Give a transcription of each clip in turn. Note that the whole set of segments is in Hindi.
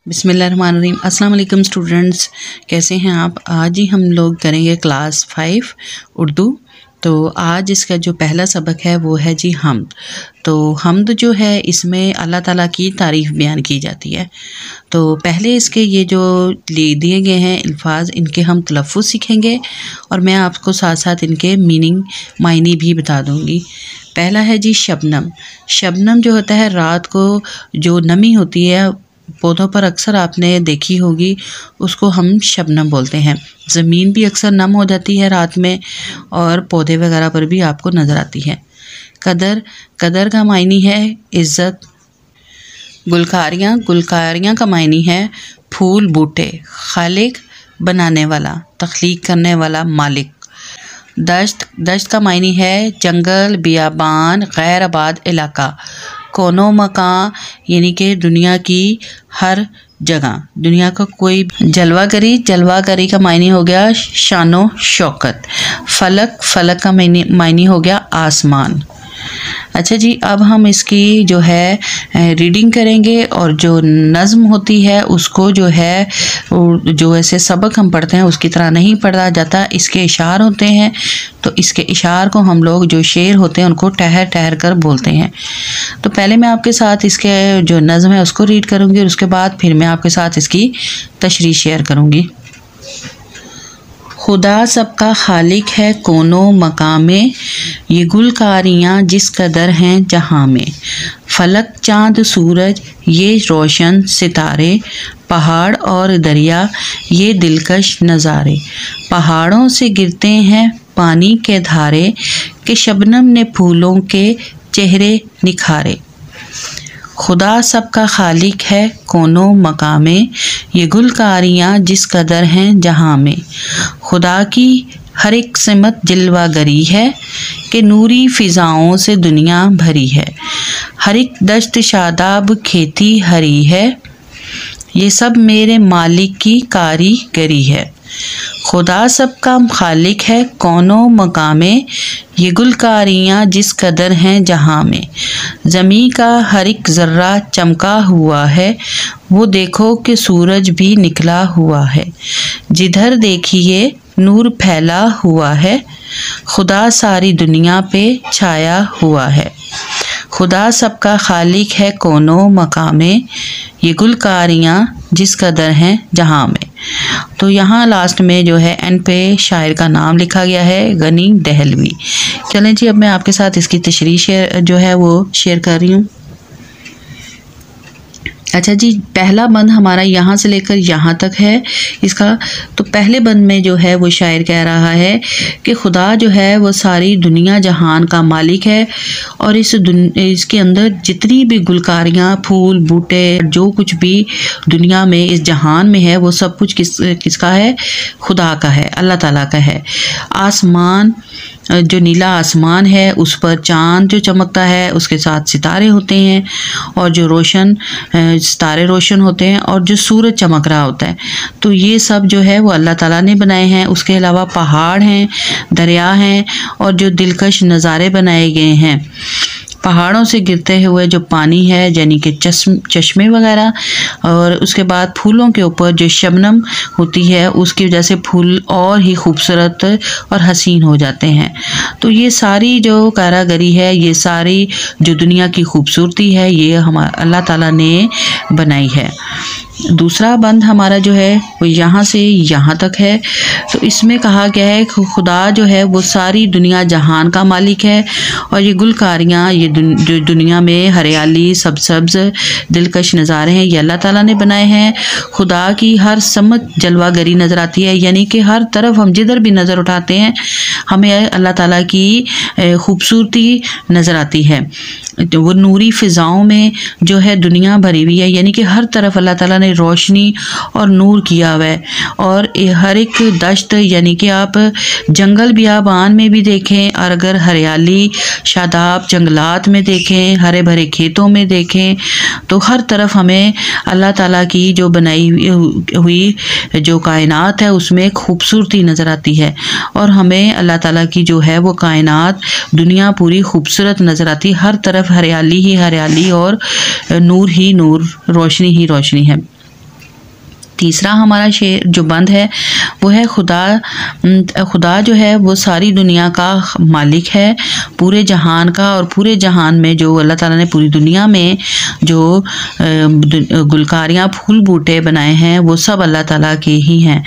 बिस्मिल्लाहिर्रहमानिर्रहीम। अस्सलाम वालेकुम स्टूडेंट्स, कैसे हैं आप। आज ही हम लोग करेंगे क्लास 5 उर्दू। तो आज इसका जो पहला सबक है वो है जी हम्द। तो हम्द जो है इसमें अल्लाह ताला की तारीफ़ बयान की जाती है। तो पहले इसके ये जो दिए गए हैं अल्फाज, इनके हम तलफ़्फ़ुज़ सीखेंगे और मैं आपको साथ साथ इनके मीनिंग मायने भी बता दूँगी। पहला है जी शबनम। शबनम जो होता है रात को जो नमी होती है पौधों पर अक्सर आपने देखी होगी, उसको हम शबनम बोलते हैं। ज़मीन भी अक्सर नम हो जाती है रात में और पौधे वगैरह पर भी आपको नज़र आती है। कदर, कदर का मायनी है इज़्ज़त। गुलकारियाँ, गुलकारियाँ का मायनी है फूल बूटे। खालिक, बनाने वाला, तख्लीक करने वाला, मालिक। दश्त, दश्त का मायनी है जंगल, बियाबान, गैर आबाद इलाका। कोनो मकान यानी कि दुनिया की हर जगह, दुनिया का कोई। जलवागरी, जलवागरी का मायने हो गया शानो शौकत। फलक, फलक का मायने हो गया आसमान। अच्छा जी, अब हम इसकी जो है रीडिंग करेंगे और जो नज़्म होती है उसको जो है जो ऐसे सबक हम पढ़ते हैं उसकी तरह नहीं पढ़ा जाता। इसके इशार होते हैं, तो इसके इशार को हम लोग जो शेर होते हैं उनको ठहर ठहर कर बोलते हैं। तो पहले मैं आपके साथ इसके जो नज़्म है उसको रीड करूँगी और उसके बाद फिर मैं आपके साथ इसकी तशरीह शेयर करूँगी। खुदा सबका खालिक है कोनो मकाम में, ये गुलकारियाँ जिस कदर हैं जहाँ में। फलक, चाँद, सूरज ये रोशन सितारे, पहाड़ और दरिया ये दिलकश नज़ारे। पहाड़ों से गिरते हैं पानी के धारे, कि शबनम ने फूलों के चेहरे निखारे। खुदा सबका खालिक है कोनो मकामे, ये गुलकारियाँ जिस कदर हैं जहाँ में। खुदा की हर एक सिमत जलवागरी है, कि नूरी फ़िज़ाओं से दुनिया भरी है। हर एक दश्त शादाब खेती हरी है, ये सब मेरे मालिक की कारीगरी है। खुदा सबका खालिक है कोनो मकामे, ये गुलकारियाँ जिस कदर हैं जहाँ में। ज़मीं का हर एक ज़र्रा चमका हुआ है, वो देखो कि सूरज भी निकला हुआ है। जिधर देखिए नूर फैला हुआ है, खुदा सारी दुनिया पे छाया हुआ है। खुदा सबका खालिक है कोनो मकामे, ये गुलकारियाँ जिस कदर हैं जहाँ में। तो यहाँ लास्ट में जो है एंड पे शायर का नाम लिखा गया है, गनी दहलवी। चलें जी, अब मैं आपके साथ इसकी तशरीह जो है वो शेयर कर रही हूँ। अच्छा जी, पहला बंद हमारा यहाँ से लेकर यहाँ तक है इसका। तो पहले बंद में जो है वो शायर कह रहा है कि खुदा जो है वो सारी दुनिया जहान का मालिक है और इसके अंदर जितनी भी गुलकारियाँ, फूल, बूटे, जो कुछ भी दुनिया में इस जहान में है वो सब कुछ किसका है? खुदा का है, अल्लाह ताला का है। आसमान, जो नीला आसमान है उस पर चाँद जो चमकता है, उसके साथ सितारे होते हैं और जो रोशन सितारे रोशन होते हैं और जो सूरज चमक रहा होता है, तो ये सब जो है वो अल्लाह ताला ने बनाए हैं। उसके अलावा पहाड़ हैं, दरिया हैं और जो दिलकश नज़ारे बनाए गए हैं। पहाड़ों से गिरते हुए जो पानी है यानी कि चश्मे वगैरह, और उसके बाद फूलों के ऊपर जो शबनम होती है उसकी वजह से फूल और ही खूबसूरत और हसीन हो जाते हैं। तो ये सारी जो कारागरी है, ये सारी जो दुनिया की खूबसूरती है, ये हमारा अल्लाह ताला ने बनाई है। दूसरा बंद हमारा जो है वो यहाँ से यहाँ तक है। तो इसमें कहा गया है कि खुदा जो है वो सारी दुनिया जहान का मालिक है और ये गुलकारियाँ, ये जो दुनिया में हरियाली, सब्ज़ दिलकश नज़ारे हैं, ये अल्लाह ताला ने बनाए हैं। खुदा की हर समत जलवागरी नज़र आती है, यानी कि हर तरफ हम जिधर भी नज़र उठाते हैं हमें अल्लाह ताला की खूबसूरती नज़र आती है। तो वो नूरी फ़िज़ाओं में जो है दुनिया भरी हुई है, यानी कि हर तरफ अल्लाह ताला ने रोशनी और नूर किया हुआ है। और हर एक दश्त यानी कि आप जंगल बियाबान में भी देखें और अगर हरियाली शादाब जंगलात में देखें, हरे भरे खेतों में देखें, तो हर तरफ हमें अल्लाह ताला की जो बनाई हुई जो कायनात है उसमें खूबसूरती नज़र आती है और हमें अल्लाह ताला की जो है वो कायनात दुनिया पूरी खूबसूरत नज़र आती है। हर तरफ हरियाली ही हरियाली और नूर ही नूर, रोशनी ही रोशनी है। तीसरा हमारा शेर जो बंद है वो है खुदा जो है वो सारी दुनिया का मालिक है, पूरे जहान का। और पूरे जहान में जो अल्लाह ताला ने पूरी दुनिया में जो गुलकारियाँ फूल बूटे बनाए हैं वो सब अल्लाह ताला के ही हैं।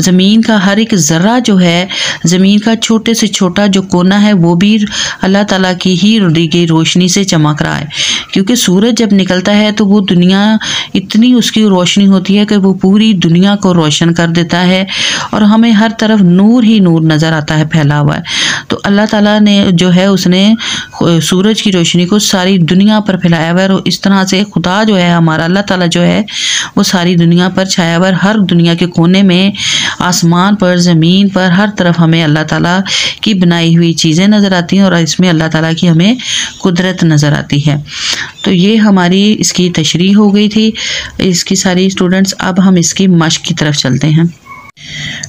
ज़मीन का हर एक ज़र्रा जो है, ज़मीन का छोटे से छोटा जो कोना है वो भी अल्लाह ताला की ही दी गई रोशनी से चमक रहा है, क्योंकि सूरज जब निकलता है तो वो दुनिया इतनी उसकी रोशनी होती है कि वो पूरी दुनिया को रोशन कर देता है और हमें हर तरफ नूर ही नूर नज़र आता है फैला हुआ है। तो अल्लाह ताला ने जो है उसने सूरज की रोशनी को सारी दुनिया पर फैलाया हुआ है और इस तरह से खुदा जो है हमारा अल्लाह ताला जो है वो सारी दुनिया पर छाया हुआ है। हर दुनिया के कोने में, आसमान पर, ज़मीन पर, हर तरफ हमें अल्लाह ताला की बनाई हुई चीज़ें नज़र आती हैं और इसमें अल्लाह ताला की हमें कुदरत नज़र आती है। तो ये हमारी इसकी तशरीह हो गई थी इसकी सारी स्टूडेंट्स। अब हम इसकी मश्क की तरफ चलते हैं।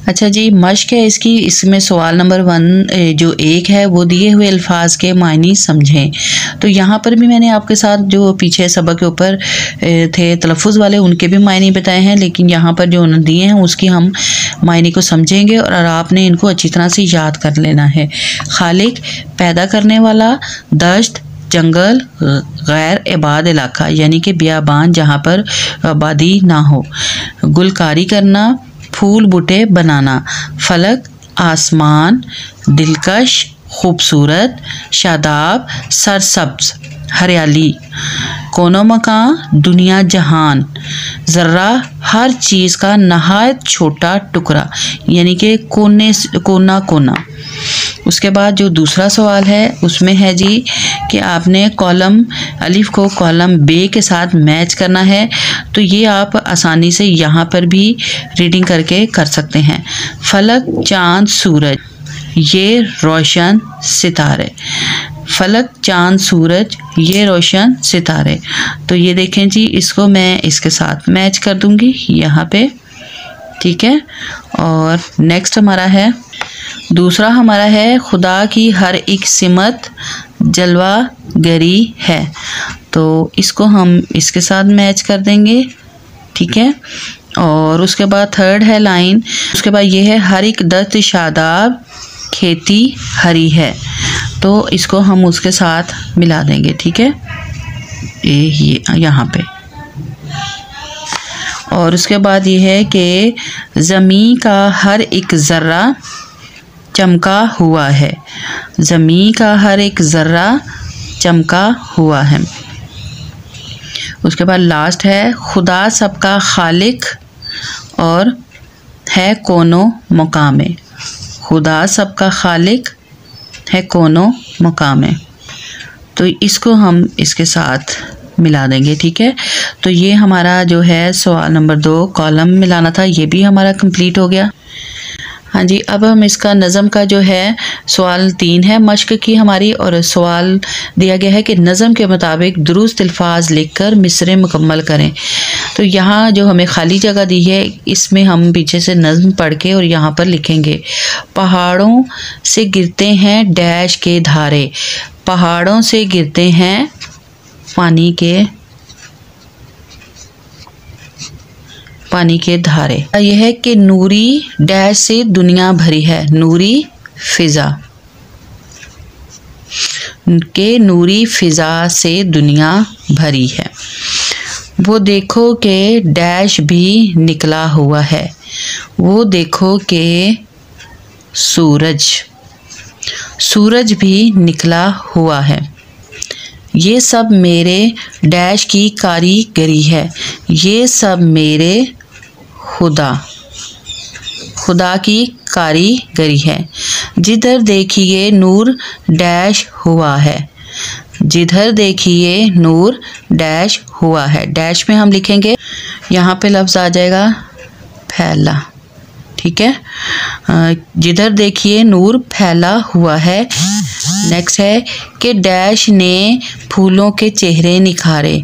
अच्छा जी, मश्क है इसकी। इसमें सवाल नंबर 1 जो 1 है वो दिए हुए अल्फाज के मायने समझें। तो यहाँ पर भी मैंने आपके साथ जो पीछे सबक के ऊपर थे तलफ़ुज़ वाले उनके भी मायने बताए हैं, लेकिन यहाँ पर जो उन्होंने दिए हैं उसकी हम मायने को समझेंगे और आपने इनको अच्छी तरह से याद कर लेना है। खालिक पैदा करने वाला, दश्त जंगल, गैर आबाद इलाका यानी कि बियाबान जहाँ पर आबादी ना हो, गुलकारी करना, फूल बूटे बनाना, फलक आसमान, दिलकश खूबसूरत, शादाब सरसब्ज हरियाली, कोनो मकान दुनिया जहान, ज़र्रा हर चीज़ का नहायत छोटा टुकड़ा यानी कि कोना कोना। उसके बाद जो दूसरा सवाल है उसमें है जी कि आपने कॉलम अलिफ को कॉलम बे के साथ मैच करना है। तो ये आप आसानी से यहाँ पर भी रीडिंग करके कर सकते हैं। फलक चाँद सूरज ये रोशन सितारे, फलक चाँद सूरज ये रोशन सितारे। तो ये देखें जी, इसको मैं इसके साथ मैच कर दूँगी यहाँ पे, ठीक है। और नेक्स्ट हमारा है दूसरा हमारा है खुदा की हर एक सिमत जलवा गरी है। तो इसको हम इसके साथ मैच कर देंगे, ठीक है। और उसके बाद थर्ड है लाइन, उसके बाद ये है हर एक दस्त शादाब खेती हरी है। तो इसको हम उसके साथ मिला देंगे, ठीक है, ये यहाँ पे। और उसके बाद ये है कि ज़मीन का हर एक ज़र्रा चमका हुआ है, ज़मीन का हर एक ज़र्रा चमका हुआ है। उसके बाद लास्ट है खुदा सबका खालिक और है कोनो मकामे, खुदा सबका खालिक है कोनो मकामे। तो इसको हम इसके साथ मिला देंगे, ठीक है। तो ये हमारा जो है सवाल नंबर 2 कॉलम मिलाना था, ये भी हमारा कंप्लीट हो गया। हाँ जी, अब हम इसका नज़म का जो है सवाल 3 है मश्क की हमारी, और सवाल दिया गया है कि नज़म के मुताबिक दुरुस्त अल्फाज लिखकर मिसरे मुकम्मल करें। तो यहाँ जो हमें खाली जगह दी है इसमें हम पीछे से नज़म पढ़ के और यहाँ पर लिखेंगे। पहाड़ों से गिरते हैं डैश के धारे, पहाड़ों से गिरते हैं पानी के धारे। यह है कि नूरी डैश से दुनिया भरी है, नूरी फिजा के नूरी फिजा से दुनिया भरी है। वो देखो कि डैश भी निकला हुआ है, वो देखो कि सूरज भी निकला हुआ है। ये सब मेरे डैश की कारीगरी है, ये सब मेरे खुदा की कारीगरी है। जिधर देखिए नूर डैश हुआ है, जिधर देखिए नूर डैश हुआ है। डैश में हम लिखेंगे, यहाँ पे लफ्ज़ आ जाएगा फैला, ठीक है। जिधर देखिए नूर फैला हुआ है। नेक्स्ट है कि डैश ने फूलों के चेहरे निखारे,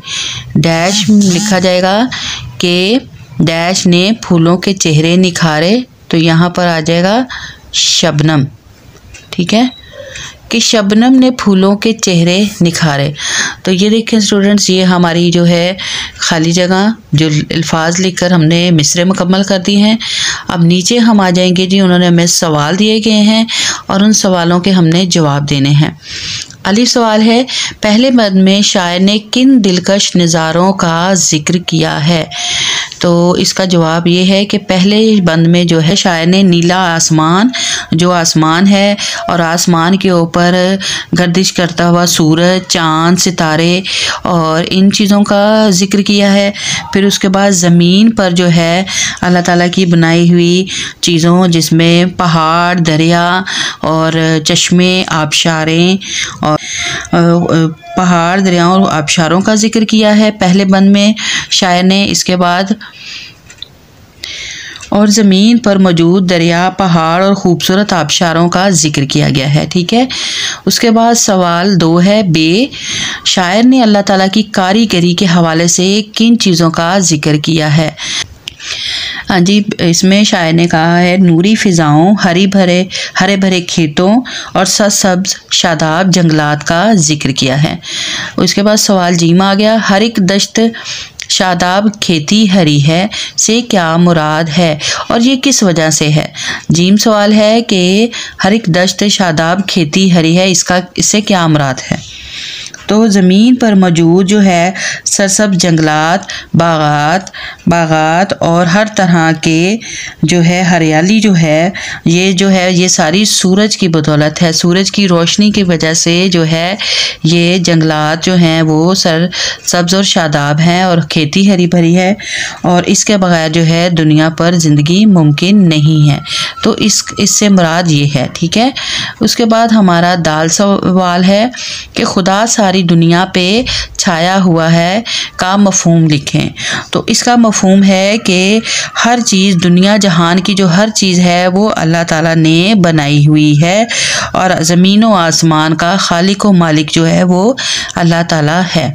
डैश लिखा जाएगा कि डैश ने फूलों के चेहरे निखारे। तो यहाँ पर आ जाएगा शबनम, ठीक है। कि शबनम ने फूलों के चेहरे निखारे। तो ये देखें स्टूडेंट्स, ये हमारी जो है खाली जगह जो अल्फाज लिखकर हमने मिसरे मुकम्मल कर दी हैं। अब नीचे हम आ जाएंगे जी, उन्होंने हमें सवाल दिए गए हैं और उन सवालों के हमने जवाब देने हैं। अली सवाल है, पहले बंद में शायर ने किन दिलकश नज़ारों का जिक्र किया है? तो इसका जवाब ये है कि पहले बंद में जो है शायर ने नीला आसमान, जो आसमान है और आसमान के ऊपर गर्दिश करता हुआ सूरज, चाँद, सितारे और इन चीज़ों का जिक्र किया है। फिर उसके बाद ज़मीन पर जो है अल्लाह ताला की बनाई हुई चीज़ों, जिसमें पहाड़, दरिया और चश्मे, आबशारें और पहाड़, दरियाओं और आबशारों का जिक्र किया है पहले बंद में शायर ने। इसके बाद और ज़मीन पर मौजूद दरिया, पहाड़ और ख़ूबसूरत आबशारों का जिक्र किया गया है। ठीक है। उसके बाद सवाल 2 है, बे, शायर ने अल्लाह ताला की कारीगरी के हवाले से किन चीज़ों का जिक्र किया है? हाँ जी, इसमें शायर ने कहा है नूरी फ़िज़ाओं, हरे भरे खेतों और सब्ज़ शादाब जंगलात का जिक्र किया है। उसके बाद सवाल जीम आ गया, हर एक दश्त शादाब खेती हरी है से क्या मुराद है और ये किस वजह से है? जीम सवाल है कि हर एक दश्त शादाब खेती हरी है, इससे क्या मुराद है? तो ज़मीन पर मौजूद जो है सरसब्ज़ जंगलात, बागात और हर तरह के जो है हरियाली जो है ये सारी सूरज की बदौलत है। सूरज की रोशनी की वजह से जो है ये जंगलात जो हैं वो सब्ज़ और शादाब हैं और खेती हरी भरी है और इसके बगैर जो है दुनिया पर ज़िंदगी मुमकिन नहीं है। तो इससे मुराद ये है। ठीक है। उसके बाद हमारा दाल सवाल है कि खुदा सारी दुनिया पे छाया हुआ है का मफ़हूम लिखें। तो इसका मफ़हूम है कि हर चीज़, दुनिया जहान की जो हर चीज़ है वो अल्लाह ताला ने बनाई हुई है और ज़मीन व आसमान का खालिक व मालिक जो है वो अल्लाह ताला है।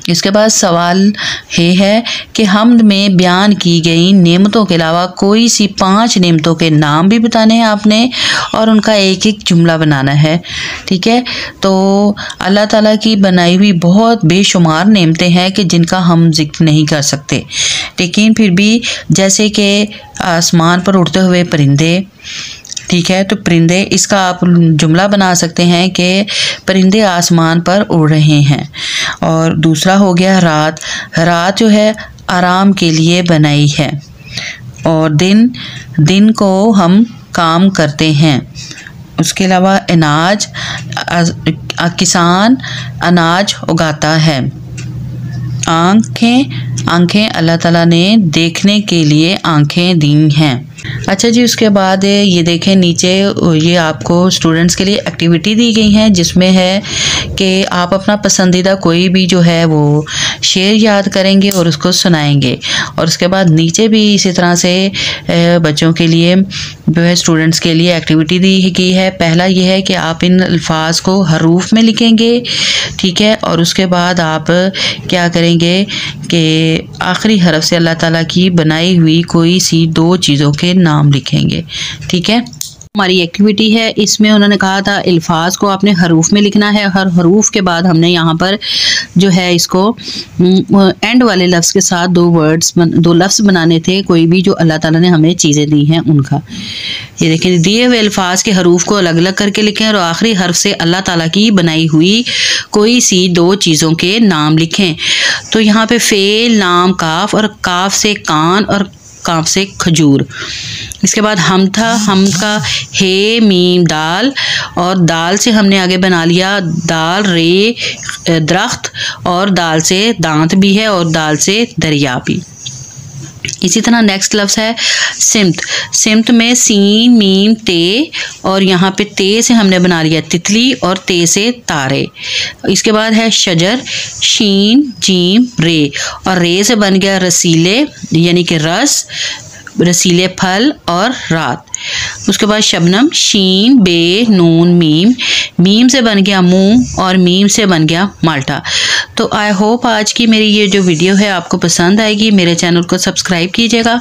इसके बाद सवाल ये है कि हमद में बयान की गई नेमतों के अलावा कोई सी 5 नेमतों के नाम भी बताने हैं आपने और उनका एक एक जुमला बनाना है। ठीक है। तो अल्लाह ताला की बनाई हुई बहुत बेशुमार नेमतें हैं कि जिनका हम जिक्र नहीं कर सकते, लेकिन फिर भी जैसे कि आसमान पर उड़ते हुए परिंदे। ठीक है। तो परिंदे, इसका आप जुमला बना सकते हैं कि परिंदे आसमान पर उड़ रहे हैं। और दूसरा हो गया रात जो है आराम के लिए बनाई है और दिन को हम काम करते हैं। उसके अलावा अनाज, किसान अनाज उगाता है। आँखें अल्लाह ताला ने देखने के लिए आँखें दी हैं। अच्छा जी, उसके बाद ये देखें नीचे ये आपको स्टूडेंट्स के लिए एक्टिविटी दी गई हैं जिसमें है कि आप अपना पसंदीदा कोई भी जो है वो शेर याद करेंगे और उसको सुनाएंगे। और उसके बाद नीचे भी इसी तरह से बच्चों के लिए जो है स्टूडेंट्स के लिए एक्टिविटी दी गई है। पहला ये है कि आप इन अल्फाज को हरूफ में लिखेंगे। ठीक है। और उसके बाद आप क्या करेंगे कि आखिरी हरफ से अल्लाह ताला की बनाई हुई कोई सी 2 चीज़ों के नाम लिखेंगे। ठीक है। हमारी एक्टिविटी है, इसमें उन्होंने कहा था अल्फाज को आपने हरूफ में लिखना है। हर हरूफ के बाद हमने यहाँ पर जो है इसको एंड वाले लफ्ज़ के साथ 2 लफ्ज़ बनाने थे, कोई भी जो अल्लाह ताला ने हमें चीज़ें दी हैं उनका। ये देखिए, दिए हुए अल्फाज के हरूफ को अलग अलग करके लिखें और आखिरी हर्फ से अल्लाह ताला की बनाई हुई कोई सी 2 चीज़ों के नाम लिखें। तो यहाँ पे फेल, नाम, काफ और काफ से कान और काफ से खजूर। इसके बाद हम का हे, मीम, दाल और दाल से हमने आगे बना लिया दाल, रे, दरख्त और दाल से दांत भी है और दाल से दरिया भी। इसी तरह नेक्स्ट लफ्ज़ है सिमत में सीन, मीम, ते और यहाँ पे ते से हमने बना लिया तितली और ते से तारे। इसके बाद है शजर, शीन, जीम, रे और रे से बन गया रसीले यानी कि रसीले फल और रात। उसके बाद शबनम, शीन, बे, नून, मीम से बन गया मूंग और मीम से बन गया माल्टा। तो आई होप आज की मेरी ये जो वीडियो है आपको पसंद आएगी। मेरे चैनल को सब्सक्राइब कीजिएगा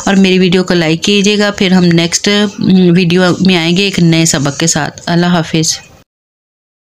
और मेरी वीडियो को लाइक कीजिएगा। फिर हम नेक्स्ट वीडियो में आएंगे एक नए सबक के साथ। अल्लाह हाफिज़।